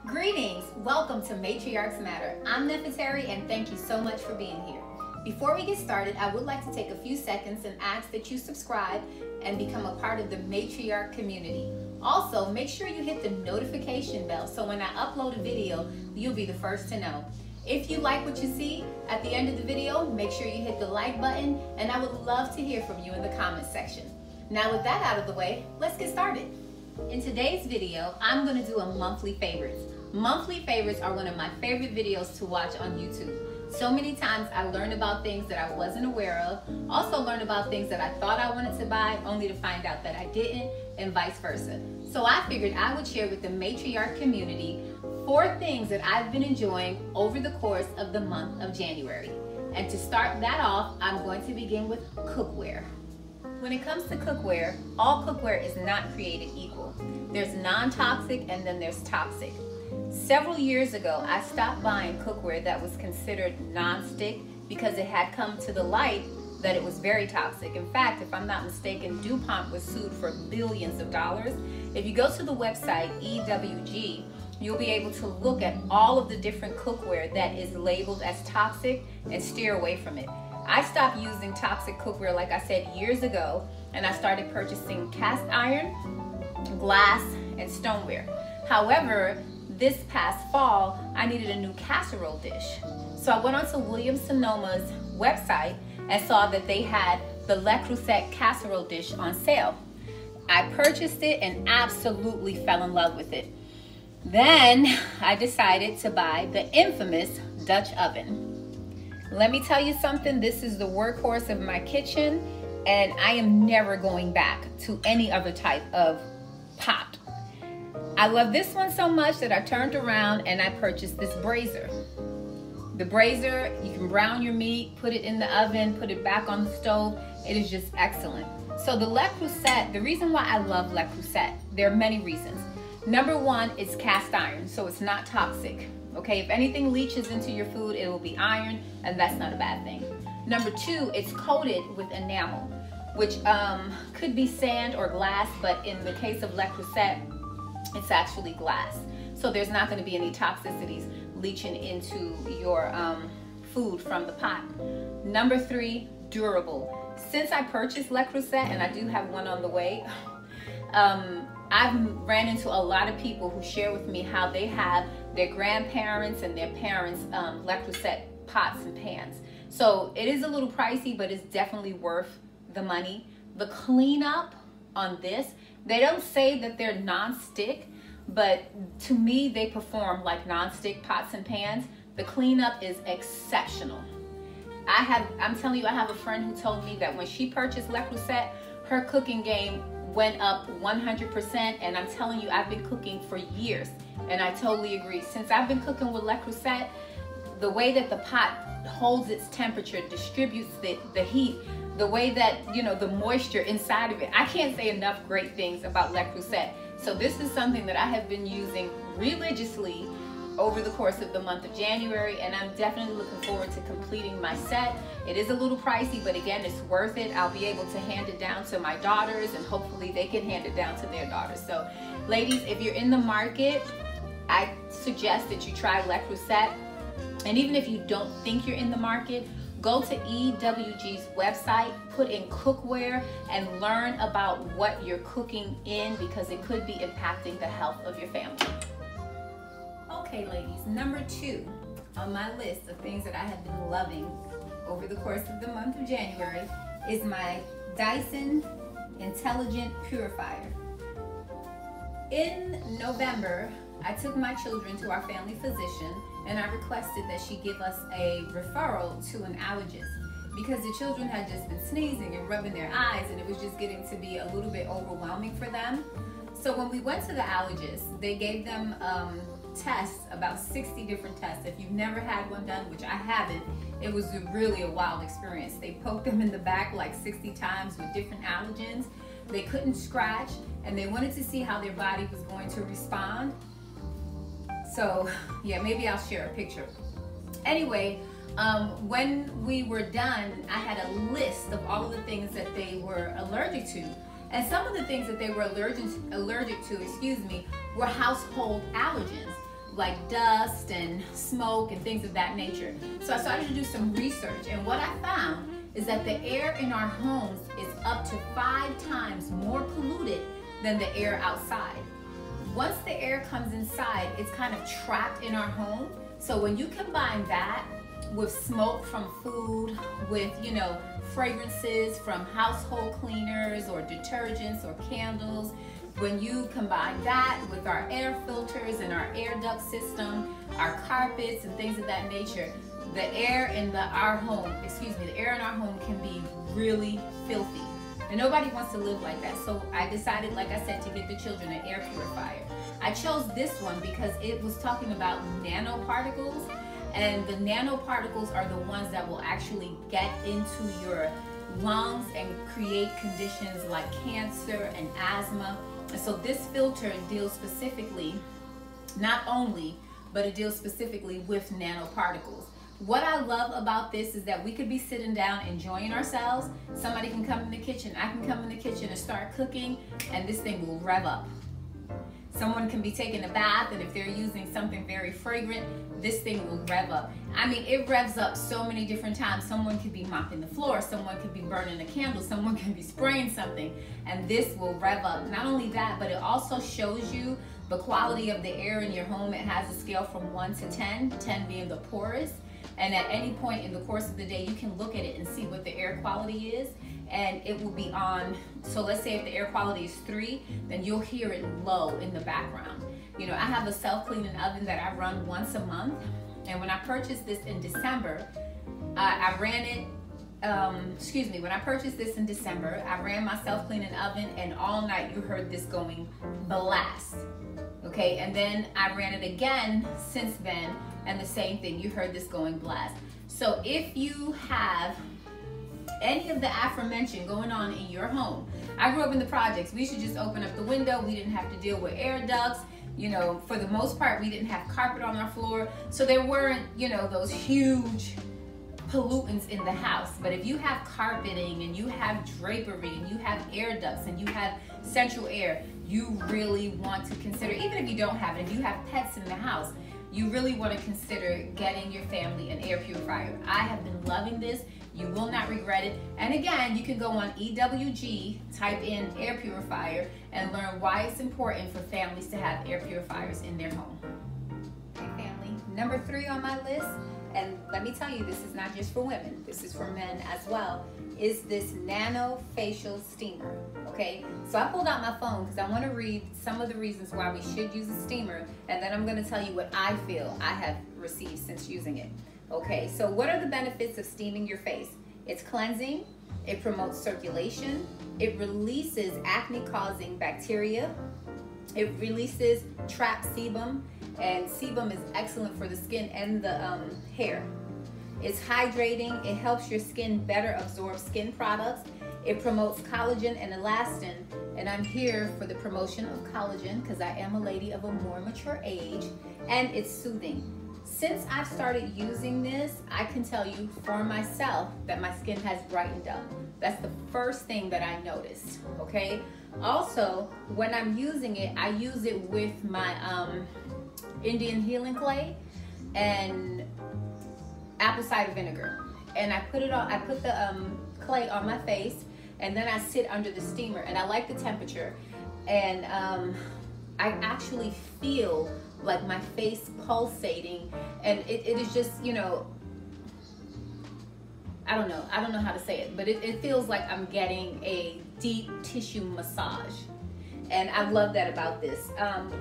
Greetings, welcome to Matriarchs Matter. I'm Nefertari and thank you so much for being here. Before we get started, I would like to take a few seconds and ask that you subscribe and become a part of the Matriarch community. Also, make sure you hit the notification bell so when I upload a video, you'll be the first to know. If you like what you see at the end of the video, make sure you hit the like button and I would love to hear from you in the comments section. Now with that out of the way, let's get started. In today's video, I'm going to do a monthly favorites. Monthly favorites are one of my favorite videos to watch on YouTube. So many times I learned about things that I wasn't aware of, also learned about things that I thought I wanted to buy only to find out that I didn't, and vice versa. So I figured I would share with the Matriarch community 4 things that I've been enjoying over the course of the month of January. And to start that off, I'm going to begin with cookware. When it comes to cookware, all cookware is not created equal. There's non-toxic and then there's toxic. Several years ago, I stopped buying cookware that was considered non-stick because it had come to the light that it was very toxic. In fact, if I'm not mistaken, DuPont was sued for billions of dollars. If you go to the website EWG, you'll be able to look at all of the different cookware that is labeled as toxic and steer away from it. I stopped using toxic cookware, like I said, years ago, and I started purchasing cast iron, glass, and stoneware. However, this past fall, I needed a new casserole dish. So I went onto Williams-Sonoma's website and saw that they had the Creuset casserole dish on sale. I purchased it and absolutely fell in love with it. Then I decided to buy the infamous Dutch oven. Let me tell you something, this is the workhorse of my kitchen and I am never going back to any other type of pot. I love this one so much that I turned around and I purchased this brazier. The brazier, you can brown your meat, put it in the oven, put it back on the stove. It is just excellent. So the Creuset, the reason why I love Creuset, there are many reasons. Number one, it's cast iron, so it's not toxic. Okay, if anything leaches into your food, it will be iron, and that's not a bad thing. Number two, it's coated with enamel, which could be sand or glass, but in the case of Creuset, it's actually glass. So there's not going to be any toxicities leaching into your food from the pot. Number three, durable. Since I purchased Creuset, and I do have one on the way, I've ran into a lot of people who share with me how they have their grandparents and their parents' Creuset pots and pans. So it is a little pricey, but it's definitely worth the money. The cleanup on this, they don't say that they're non-stick, but to me, they perform like non-stick pots and pans. The cleanup is exceptional. I'm telling you, I have a friend who told me that when she purchased Creuset, her cooking game went up 100%, and I'm telling you, I've been cooking for years, and I totally agree. Since I've been cooking with Creuset, the way that the pot holds its temperature, distributes the heat, the way that, you know, the moisture inside of it, I can't say enough great things about Creuset. So this is something that I have been using religiously over the course of the month of January, and I'm definitely looking forward to completing my set. It is a little pricey, but again, it's worth it. I'll be able to hand it down to my daughters, and hopefully they can hand it down to their daughters. So ladies, if you're in the market, I suggest that you try Creuset. And even if you don't think you're in the market, go to EWG's website, put in cookware, and learn about what you're cooking in, because it could be impacting the health of your family. Okay, ladies, number 2 on my list of things that I have been loving over the course of the month of January is my Dyson Intelligent Purifier. In November, I took my children to our family physician and I requested that she give us a referral to an allergist because the children had just been sneezing and rubbing their eyes, and it was just getting to be a little bit overwhelming for them. So when we went to the allergist, they gave them tests, about 60 different tests. If you've never had one done, which I haven't, it was really a wild experience. They poked them in the back like 60 times with different allergens. They couldn't scratch, and they wanted to see how their body was going to respond. So yeah, maybe I'll share a picture. Anyway, when we were done, I had a list of all of the things that they were allergic to. And some of the things that they were allergic to, were household allergens. like dust and smoke and things of that nature. So I started to do some research, and what I found is that the air in our homes is up to 5 times more polluted than the air outside. Once the air comes inside, it's kind of trapped in our home. So when you combine that with smoke from food, with, you know, fragrances from household cleaners or detergents or candles, when you combine that with our air filters and our air duct system, our carpets and things of that nature, the air in our home can be really filthy. And nobody wants to live like that. So I decided, like I said, to get the children an air purifier. I chose this one because it was talking about nanoparticles, and the nanoparticles are the ones that will actually get into your lungs and create conditions like cancer and asthma. And so this filter deals specifically, not only, but it deals specifically with nanoparticles. What I love about this is that we could be sitting down enjoying ourselves. Somebody can come in the kitchen, I can come in the kitchen and start cooking, and this thing will rev up. Someone can be taking a bath, and if they're using something very fragrant, this thing will rev up. I mean, it revs up so many different times. Someone could be mopping the floor, someone could be burning a candle, someone can be spraying something, and this will rev up. Not only that, but it also shows you the quality of the air in your home. It has a scale from 1 to 10, 10 being the poorest. And at any point in the course of the day, you can look at it and see what the air quality is, and it will be on. So let's say if the air quality is 3, then you'll hear it low in the background. You know, I have a self-cleaning oven that I run once a month, and when I purchased this in December, I ran it, when I purchased this in December, I ran my self-cleaning oven, and all night you heard this going blast. Okay, and then I ran it again since then, and the same thing, you heard this going blast. So if you have any of the aforementioned going on in your home, I grew up in the projects. We used to just open up the window. We didn't have to deal with air ducts. You know, for the most part, we didn't have carpet on our floor. So there weren't, you know, those huge pollutants in the house. But if you have carpeting and you have drapery and you have air ducts and you have central air, you really want to consider, even if you don't have it, if you have pets in the house, you really want to consider getting your family an air purifier. I have been loving this. You will not regret it. And again, you can go on EWG, type in air purifier, and learn why it's important for families to have air purifiers in their home. Okay, family, number 3 on my list, and let me tell you, this is not just for women, this is for men as well, is this Nano facial steamer. Okay, so I pulled out my phone because I want to read some of the reasons why we should use a steamer, and then I'm going to tell you what I feel I have received since using it. Okay, so what are the benefits of steaming your face? It's cleansing, it promotes circulation, it releases acne-causing bacteria, it releases trapped sebum, and sebum is excellent for the skin and the hair. It's hydrating, it helps your skin better absorb skin products, it promotes collagen and elastin, and I'm here for the promotion of collagen because I am a lady of a more mature age, and it's soothing. Since I've started using this, I can tell you for myself that my skin has brightened up. That's the first thing that I noticed, okay? Also, when I'm using it, I use it with my Indian healing clay and apple cider vinegar. And I put the clay on my face, and then I sit under the steamer, and I like the temperature. And I actually feel like my face pulsating, and it is just, you know, I don't know how to say it, but it feels like I'm getting a deep tissue massage, and I love that about this.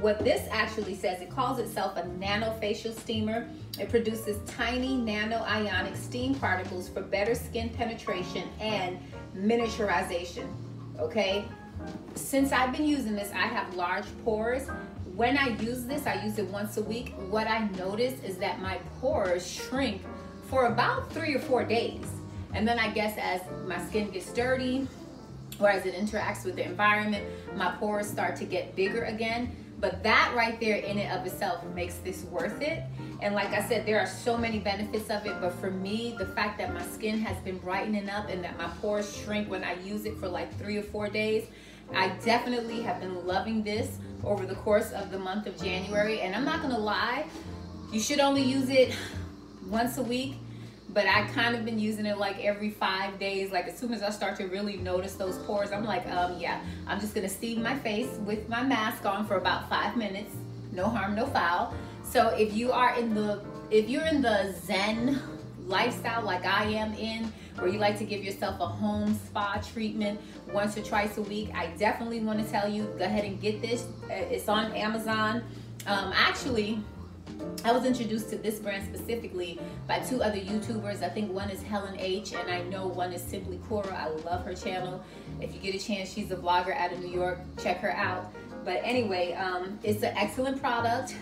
What this actually says, it calls itself a nano facial steamer. It produces tiny nano ionic steam particles for better skin penetration and miniaturization. Okay, since I've been using this, I have large pores. When I use this, I use it once a week. What I notice is that my pores shrink for about 3 or 4 days. And then I guess as my skin gets dirty or as it interacts with the environment, my pores start to get bigger again. But that right there in and of itself makes this worth it. And like I said, there are so many benefits of it, but for me, the fact that my skin has been brightening up and that my pores shrink when I use it for like 3 or 4 days, I definitely have been loving this over the course of the month of January, and I'm not gonna lie, you should only use it once a week, but I kind of been using it like every 5 days. Like as soon as I start to really notice those pores, I'm like, yeah, I'm just gonna steam my face with my mask on for about 5 minutes. No harm, no foul. So if you're in the Zen lifestyle like I am in, where you like to give yourself a home spa treatment once or twice a week, I definitely want to tell you, go ahead and get this. It's on Amazon. Actually, I was introduced to this brand specifically by 2 other YouTubers. I think one is Helen H, and I know one is Simply Cora. I love her channel. If you get a chance, she's a vlogger out of New York. Check her out. But anyway, it's an excellent product.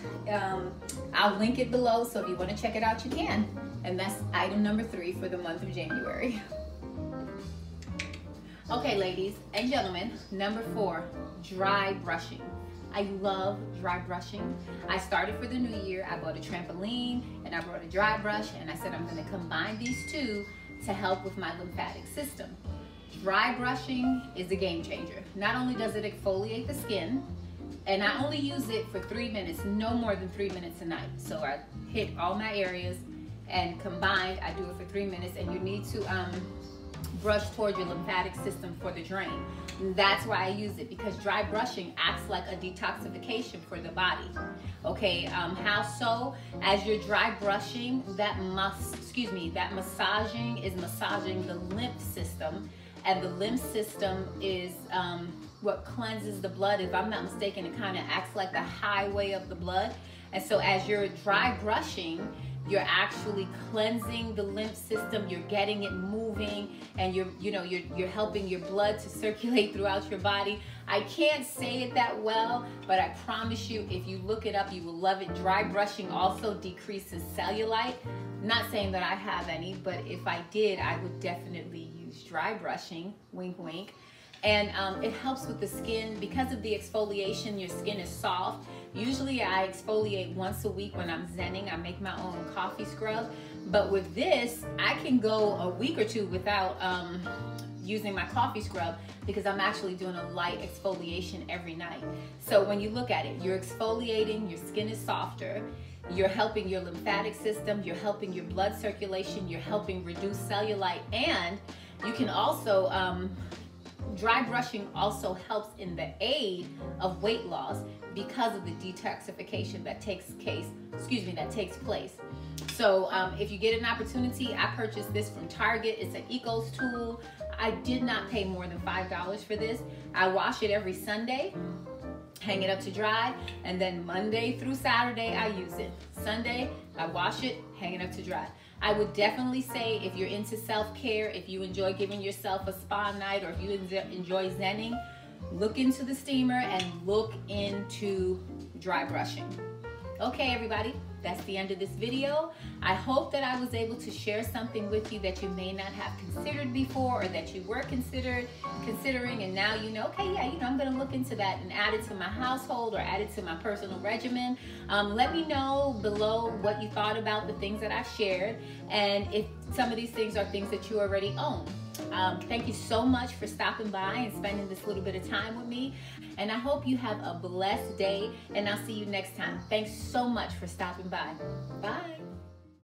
I'll link it below, so if you want to check it out, you can. And that's item number 3 for the month of January. Okay, ladies and gentlemen, number 4, dry brushing. I love dry brushing. I started for the new year. I bought a trampoline and I bought a dry brush, and I said I'm going to combine these 2 to help with my lymphatic system. Dry brushing is a game changer. Not only does it exfoliate the skin, and I only use it for 3 minutes, no more than 3 minutes a night. So I hit all my areas, and combined I do it for 3 minutes, and you need to brush towards your lymphatic system for the drain. And that's why I use it, because dry brushing acts like a detoxification for the body. Okay, how so? As you're dry brushing, that massaging is massaging the lymph system, and the lymph system is what cleanses the blood. If I'm not mistaken, it kind of acts like the highway of the blood. And so as you're dry brushing, you're actually cleansing the lymph system, you're getting it moving, and you're helping your blood to circulate throughout your body. I can't say it that well, but I promise you, if you look it up, you will love it. Dry brushing also decreases cellulite. Not saying that I have any, but if I did, I would definitely use dry brushing, wink wink. And it helps with the skin. Because of the exfoliation, your skin is soft. Usually I exfoliate once a week when I'm zenning. I make my own coffee scrub. But with this, I can go a week or 2 without using my coffee scrub, because I'm actually doing a light exfoliation every night. So when you look at it, you're exfoliating, your skin is softer, you're helping your lymphatic system, you're helping your blood circulation, you're helping reduce cellulite, and you can also dry brushing also helps in the aid of weight loss because of the detoxification that takes place. So if you get an opportunity, I purchased this from Target. It's an EcoTool. I did not pay more than $5 for this. I wash it every Sunday, hang it up to dry, and then Monday through Saturday I use it. Sunday I wash it, hang it up to dry. I would definitely say, if you're into self-care, if you enjoy giving yourself a spa night, or if you enjoy zenning, look into the steamer and look into dry brushing. Okay, everybody, that's the end of this video. I hope that I was able to share something with you that you may not have considered before, or that you were considering, and now you know, okay, yeah, I'm gonna look into that and add it to my household or add it to my personal regimen. Let me know below what you thought about the things that I've shared, and if some of these things are things that you already own. Thank you so much for stopping by and spending this little bit of time with me. And I hope you have a blessed day, and I'll see you next time. Thanks so much for stopping by. Bye.